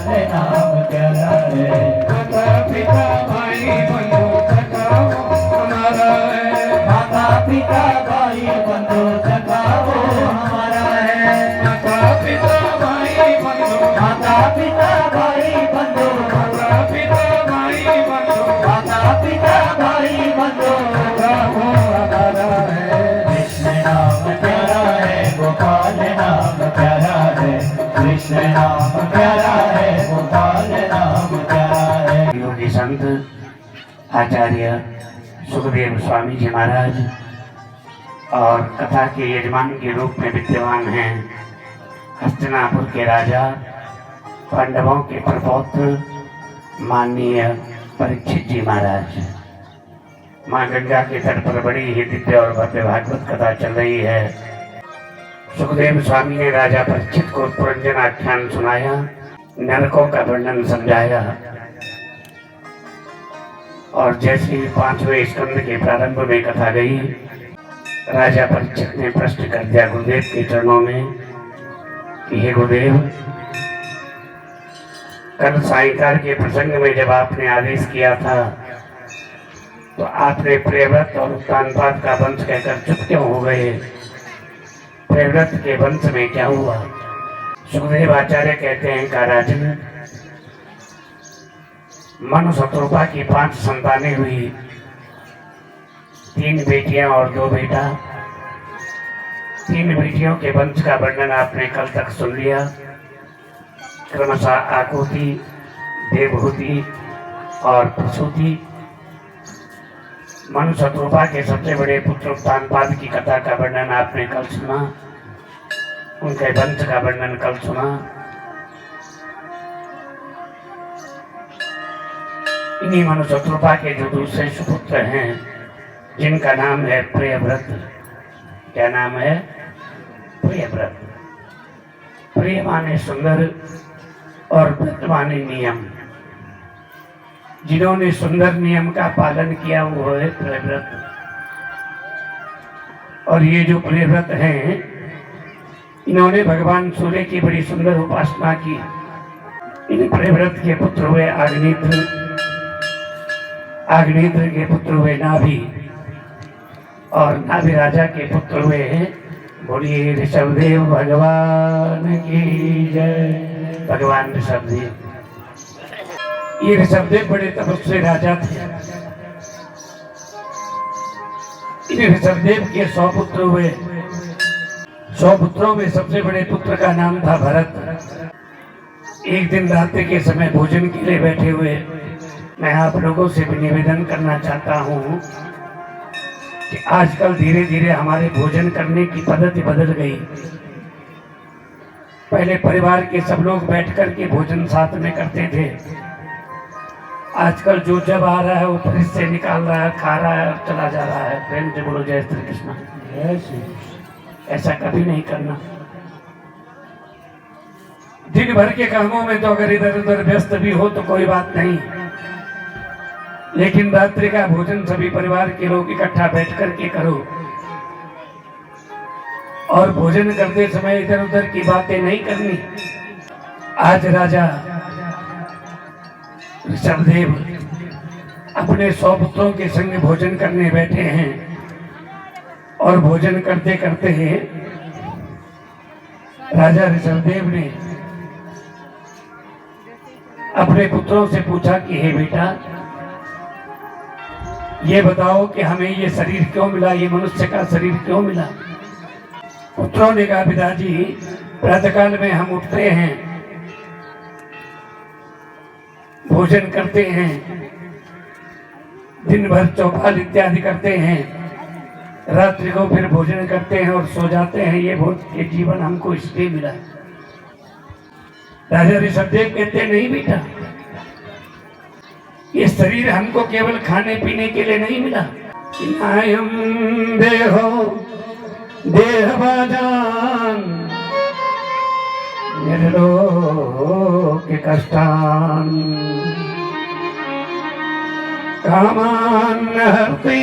नाम प्यारा है। माता पिता भाई बंधु सखा वो हमारा है। माता पिता भाई बंधु सखा वो हमारा है। माता पिता भाई बंधु माता पिता भाई बंधु माता पिता भाई बंधु माता पिता भाई बंधु सखा वो हमारा है। कृष्ण नाम प्यारा है, गोपाल नाम प्यारा है। कृष्ण नाम प्यारा है, गोपाल नाम प्यारा है। योगी संत आचार्य सुखदेव स्वामी जी महाराज और कथा के यजमान के रूप में विद्यमान हैं हस्तिनापुर के राजा पांडवों के प्रपौत्र माननीय परीक्षित जी महाराज। माँ गंगा के तट पर बड़ी ही दिव्य और भव्य भागवत कथा चल रही है। सुखदेव स्वामी ने राजा परीक्षित को पुरंजन आख्यान सुनाया, नरकों का वर्णन समझाया और जैसे ही 5वें स्कंद के प्रारंभ में कथा गई, राजा परीक्षित ने प्रश्न कर दिया गुरुदेव के चरणों में कि हे गुरुदेव, कल सायंकाल के प्रसंग में जब आपने आदेश किया था तो आपने प्रियव्रत और उत्तानपाद का वंश कहकर चुप क्यों हो गए? प्रियव्रत के वंश में क्या हुआ? सुखदेव आचार्य कहते हैं का राजन, मनु शत्रुपा की 5 संतानें हुई, 3 बेटियां और 2 बेटा। 3 बेटियों के वंश का वर्णन आपने कल तक सुन लिया, क्रमशः आकुति, देवहूति और प्रसूति। मनु शत्रुपा के सबसे बड़े पुत्र उत्तानपाद की कथा का वर्णन आपने कल सुना, उनके वंश का वर्णन कल सुना। इन्हीं मनु शत्रुपा के जो दूसरे सुपुत्र हैं जिनका नाम है प्रियव्रत। क्या नाम है? प्रियव्रत। प्रिय माने सुंदर और व्रत माने नियम। जिन्होंने सुंदर नियम का पालन किया वो है प्रियव्रत। और ये जो प्रियव्रत हैं, इन्होंने भगवान सूर्य की बड़ी सुंदर उपासना की। इन प्रियव्रत के पुत्र हुए अग्नित्र, अग्नित्र के पुत्र हुए नाभि, और नाभि राजा के पुत्र हुए हैं बोलिए ऋषभदेव भगवान की जय। भगवान ऋषभदेव, ये ऋषभदेव बड़े तपस्वी राजा थे। इन ऋषभदेव के 100 पुत्र हुए। 100 पुत्रों में सबसे बड़े पुत्र का नाम था भरत। एक दिन रात्रि के समय भोजन के लिए बैठे हुए मैं आप लोगों से भी निवेदन करना चाहता हूँ कि आजकल धीरे धीरे हमारे भोजन करने की पद्धति बदल गई। पहले परिवार के सब लोग बैठ कर के भोजन साथ में करते थे। आजकल जो जब आ रहा है वो फ्रिज से निकाल रहा है, खा रहा है और चला जा रहा है। प्रेम से बोलो जय श्री कृष्ण। ऐसा कभी नहीं करना। दिन भर के कामों में तो अगर इधर उधर व्यस्त भी हो तो कोई बात नहीं, लेकिन रात्रि का भोजन सभी परिवार के लोग इकट्ठा बैठ कर के करो। और भोजन करते समय इधर उधर की बातें नहीं करनी। आज राजा ऋषभदेव अपने 100 पुत्रों के संग भोजन करने बैठे हैं और भोजन करते करते राजा ऋषभदेव ने अपने पुत्रों से पूछा कि हे बेटा, ये बताओ कि हमें ये शरीर क्यों मिला, ये मनुष्य का शरीर क्यों मिला? पुत्रों ने कहा पिताजी, प्रातःकाल में हम उठते हैं, भोजन करते हैं, दिन भर चौपाल इत्यादि करते हैं, रात्रि को फिर भोजन करते हैं और सो जाते हैं। ये जीवन हमको इसलिए मिला। राजा ऋषभदेव कहते नहीं बेटा, ये शरीर हमको केवल खाने पीने के लिए नहीं मिला। नायम देहो देहवाजान निर्लोक कष्टान कामान हरते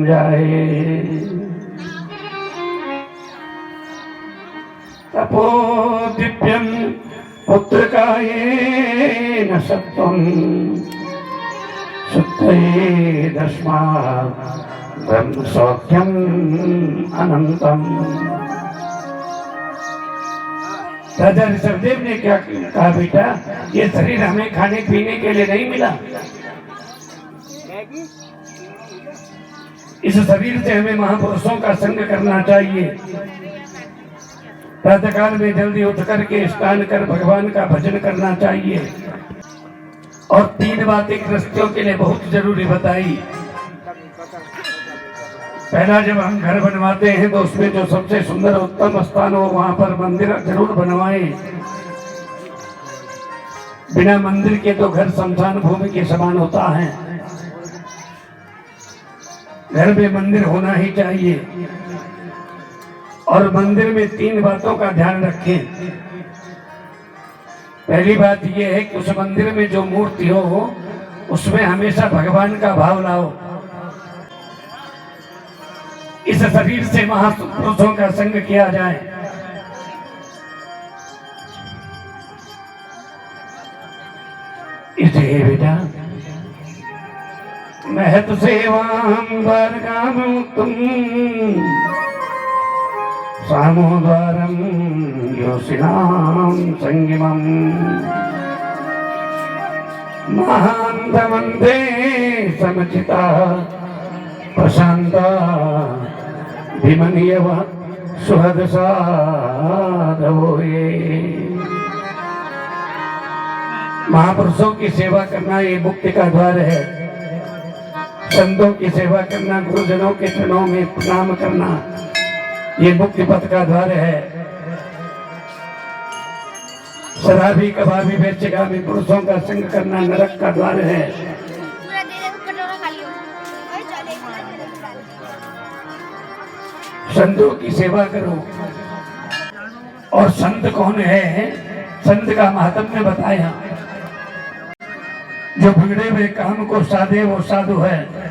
जाए। तपो दिव्यं पुत्रकायेन सत्वं शुद्धये दस्मा ब्रह्म सौख्यम अनंतम। राजा ऋषभदेव ने क्या कहा, बेटा ये शरीर हमें खाने पीने के लिए नहीं मिला, इस शरीर से हमें महापुरुषों का संग करना चाहिए। प्रातःकाल में जल्दी उठ करके स्नान कर भगवान का भजन करना चाहिए। और 3 बातें गृहस्थियों के लिए बहुत जरूरी बताई। पहला, जब हम घर बनवाते हैं तो उसमें जो सबसे सुंदर उत्तम स्थान हो वहां पर मंदिर जरूर बनवाएं। बिना मंदिर के तो घर शमशान भूमि के समान होता है। घर में मंदिर होना ही चाहिए। और मंदिर में 3 बातों का ध्यान रखें। पहली बात यह है कि उस मंदिर में जो मूर्ति हो उसमें हमेशा भगवान का भाव लाओ। इस शरीर से महापुरुषों का संग किया जाए। इसलिए बेटा महत सेवाम द्वारकामुक्तम सामो द्वारम योषिणाम संगमम महान्तमन्ते समचिता प्रशांता विमनीयव सुहद साधवो ये। महापुरुषों की सेवा करना ये मुक्ति का द्वार है। संतों की सेवा करना, गुरुजनों के चरणों में प्रणाम करना, ये मुक्ति पथ का द्वार है। शराबी कबाबी बेचगामी पुरुषों का संग करना नरक का द्वार है। संतों की सेवा करो। और संत कौन है, संत का महात्म्य बताया। जो बिगड़े हुए काम को साधे वो साधु है।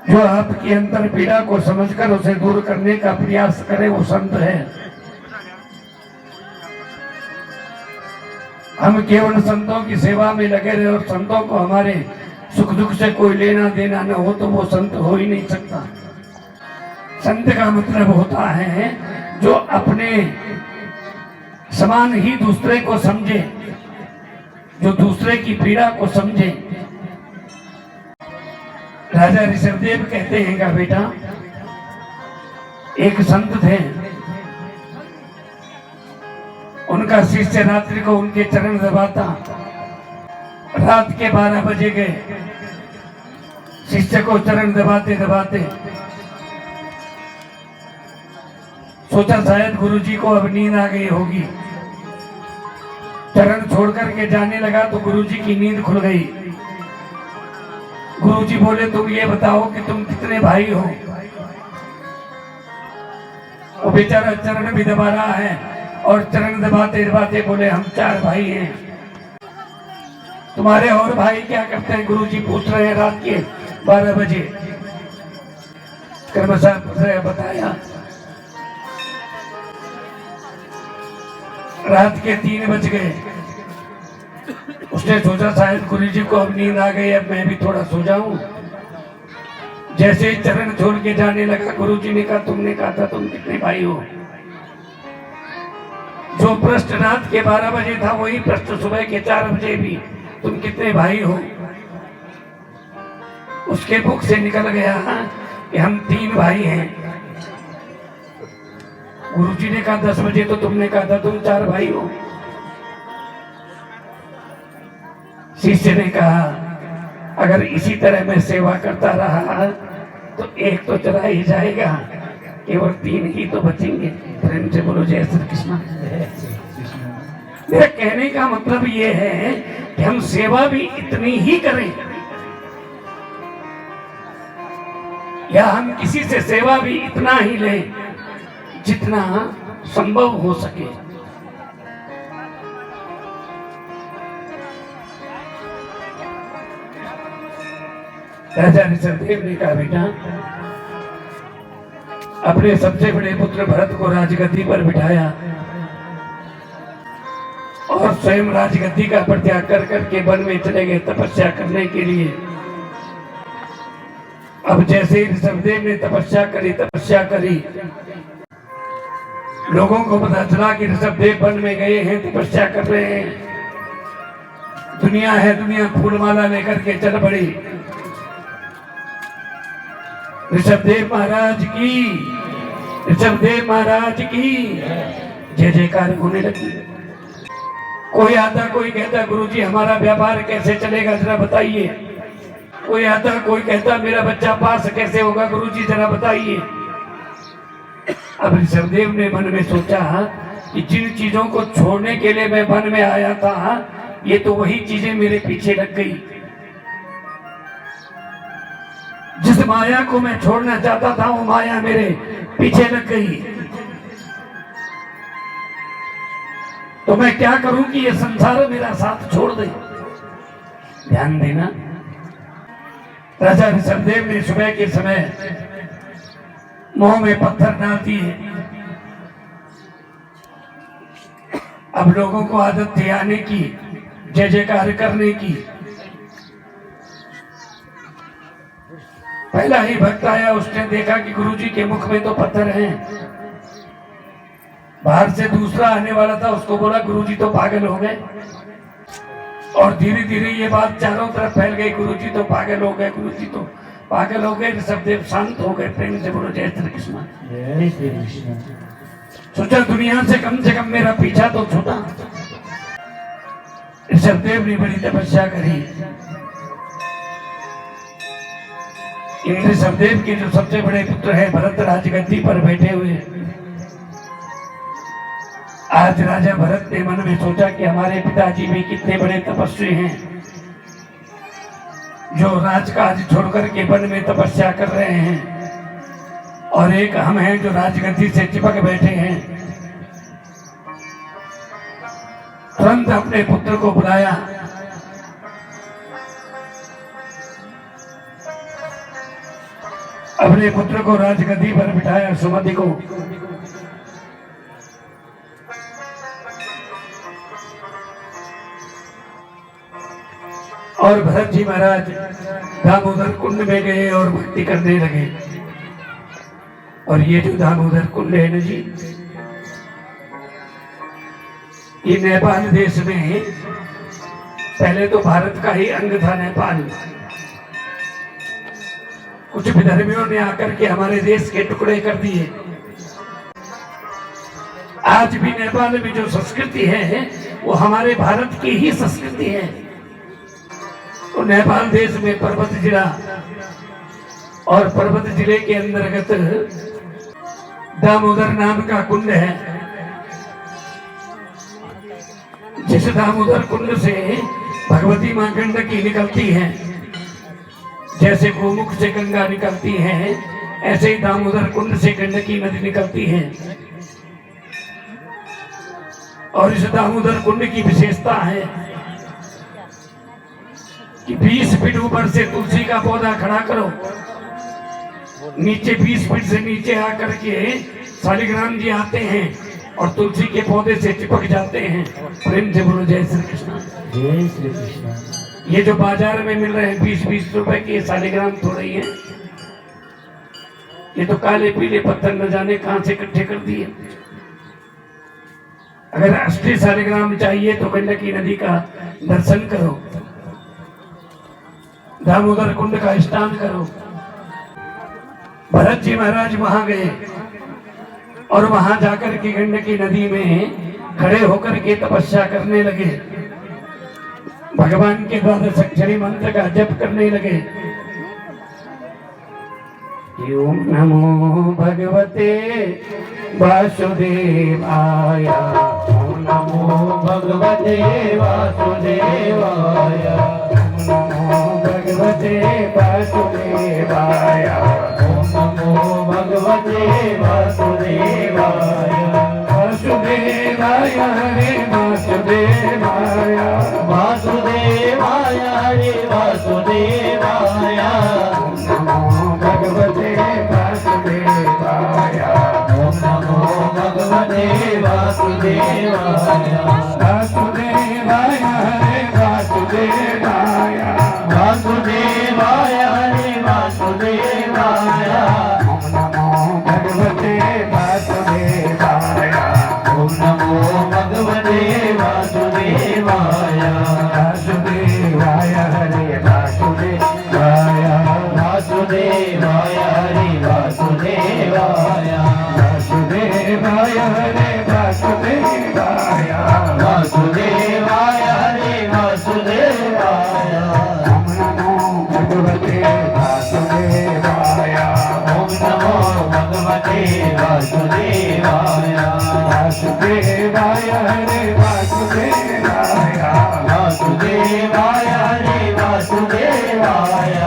जो आपके अंदर पीड़ा को समझकर उसे दूर करने का प्रयास करे वो संत है। हम केवल संतों की सेवा में लगे रहे और संतों को हमारे सुख दुख से कोई लेना देना न हो तो वो संत हो ही नहीं सकता। संत का मतलब होता है जो अपने समान ही दूसरे को समझे, जो दूसरे की पीड़ा को समझे। राजा ऋषभदेव कहते हैं का बेटा एक संत थे, उनका शिष्य रात्रि को उनके चरण दबाता। रात के 12 बजे गए, शिष्य को चरण दबाते दबाते सोचा शायद गुरुजी को अब नींद आ गई होगी। चरण छोड़ करके जाने लगा तो गुरुजी की नींद खुल गई। गुरुजी बोले तुम ये बताओ कि तुम कितने भाई हो। वो बेचारा चरण भी दबा रहा है और चरण दबाते दबाते बोले हम 4 भाई हैं। तुम्हारे और भाई क्या करते हैं? गुरुजी पूछ रहे हैं रात के 12 बजे। कर्म साहब ने बताया रात के 3 बज गए। उसने सोचा शायद गुरुजी को अब नींद आ गई, अब मैं भी थोड़ा सो जाऊं। जैसे ही चरण छोड़ के जाने लगा गुरुजी ने कहा तुमने कहा था तुम कितने भाई हो। जो प्रश्न रात के 12 बजे था वही प्रश्न सुबह के 4 बजे भी, तुम कितने भाई हो। उसके मुख से निकल गया कि हम 3 भाई हैं। गुरुजी ने कहा 10 बजे तो तुमने कहा था तुम 4 भाई हो। शिष्य ने कहा अगर इसी तरह मैं सेवा करता रहा तो एक तो चला ही जाएगा, केवल 3 ही तो बचेंगे। प्रेम से बोलो जय श्री कृष्ण। मेरा कहने का मतलब ये है कि हम सेवा भी इतनी ही करें या हम किसी से सेवा भी इतना ही लें जितना संभव हो सके। राजा ऋषभदेव ने कहा बेटा अपने सबसे बड़े पुत्र भरत को राजगद्दी पर बिठाया और स्वयं राजगद्दी का परित्याग कर करके वन में चले गए तपस्या करने के लिए। अब जैसे ही ऋषभदेव ने तपस्या करी, लोगों को पता चला कि ऋषभदेव वन में गए हैं, तपस्या कर रहे हैं। दुनिया है, दुनिया फूलमाला लेकर के चल पड़ी। ऋषभदेव महाराज की जय जयकार होने लगी। कोई आता, कोई कहता गुरुजी हमारा व्यापार कैसे चलेगा जरा बताइए। कोई आता, कोई कहता मेरा बच्चा पास कैसे होगा गुरुजी जरा बताइए। अब ऋषभदेव ने मन में सोचा कि जिन चीजों को छोड़ने के लिए मैं वन में आया था, ये तो वही चीजें मेरे पीछे लग गई। जिस माया को मैं छोड़ना चाहता था वो माया मेरे पीछे लग गई। तो मैं क्या करूं कि ये संसार मेरा साथ छोड़ दे। ध्यान देना, राजा ऋषभदेव ने सुबह के समय मुंह में पत्थर डाल दिए। अब लोगों को आदत थी आने की, जय जयकार करने की। पहला ही भक्त आया, उसने देखा कि गुरुजी के मुख में तो पत्थर हैं। बाहर से दूसरा आने वाला था, उसको बोला गुरुजी तो पागल हो गए। और धीरे धीरे ये बात चारों तरफ फैल गई, गुरुजी तो पागल हो गए, गुरुजी तो पागल हो गए। ऋषभदेव शांत हो गए। प्रेम से बोलो जय श्री कृष्ण। जय श्री कृष्ण। सोचा दुनिया से कम मेरा पीछा तो छूटा। ऋषभदेव ने बड़ी तपस्या करी। इन ऋषभदेव के जो सबसे बड़े पुत्र है भरत राजगद्दी पर बैठे हुए। आज राजा भरत ने मन में सोचा कि हमारे पिताजी भी कितने बड़े तपस्वी हैं, जो राजकाज छोड़कर के वन में तपस्या कर रहे हैं, और एक हम हैं जो राजगद्दी से चिपक बैठे हैं। तुरंत अपने पुत्र को बुलाया। अपने पुत्र को राजगद्दी पर बिठाया, सुमति को। और भरत जी महाराज दामोदर कुंड में गए और भक्ति करने लगे। और ये जो दामोदर कुंड है ना जी, ये नेपाल देश में पहले तो भारत का ही अंग था नेपाल। कुछ विधर्मियों ने आकर के हमारे देश के टुकड़े कर दिए। आज भी नेपाल में जो संस्कृति है वो हमारे भारत की ही संस्कृति है। तो नेपाल देश में पर्वत जिला, और पर्वत जिले के अंतर्गत दामोदर नाम का कुंड है। जिस दामोदर कुंड से भगवती मां गंडकी निकलती है, जैसे गोमुख से गंगा निकलती है, ऐसे ही दामोदर कुंड से गंडकी नदी निकलती है। और इस दामोदर कुंड की विशेषता है कि 20 फीट ऊपर से तुलसी का पौधा खड़ा करो, नीचे 20 फीट से नीचे आकर के शालिग्राम जी आते हैं और तुलसी के पौधे से चिपक जाते हैं। प्रेम से बोलो जय श्री कृष्ण। जय श्री कृष्ण। ये जो बाजार में मिल रहे हैं 20-20 रुपए के शालिग्राम थोड़े ही है, ये तो काले पीले पत्थर न जाने कहां से इकट्ठे कर दिए। अगर असली शालिग्राम चाहिए तो गंडकी नदी का दर्शन करो, दामोदर कुंड का स्नान करो। भरत जी महाराज वहां गए और वहां जाकर के गंडकी नदी में खड़े होकर के तपस्या करने लगे। भगवान के द्वादश अक्षरी मंत्र का जप करने लगे। ओम नमो भगवते वासुदेवाय, ओम नमो भगवते वासुदेवाय, ओम नमो भगवते वासुदेवाय, ओम नमो भगवते वासुदेवाय, वासुदेवाय हरे वासुदेवाय, वासुदेवाय हरे वासुदेवाय, ओम नमो भगवते वासुदेवाय, वासुदेवाय वासुदेवाय हरे वासुदेवाय वासुदेवाय हरे वासुदेवाय ओम नमो भगवते वासुदेवाय ओम नमो भगवते वासुदेवाय वासुदेवाय हरे वासुदेवाय वासुदेवाय हरे वासुदेवाय वासुदेवाय हरे वासुदेवाय वासुदेवाय हरे वासुदेवाय ओम नमो भगवते वासुदेवाय ओम नमो भगवते वासुदेवाय वासुदेवाय हरे वासुदेवाय वासुदेवाय हरे वासुदेवाय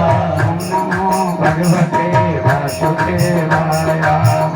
ओम नमो भगवते वासुदेवाय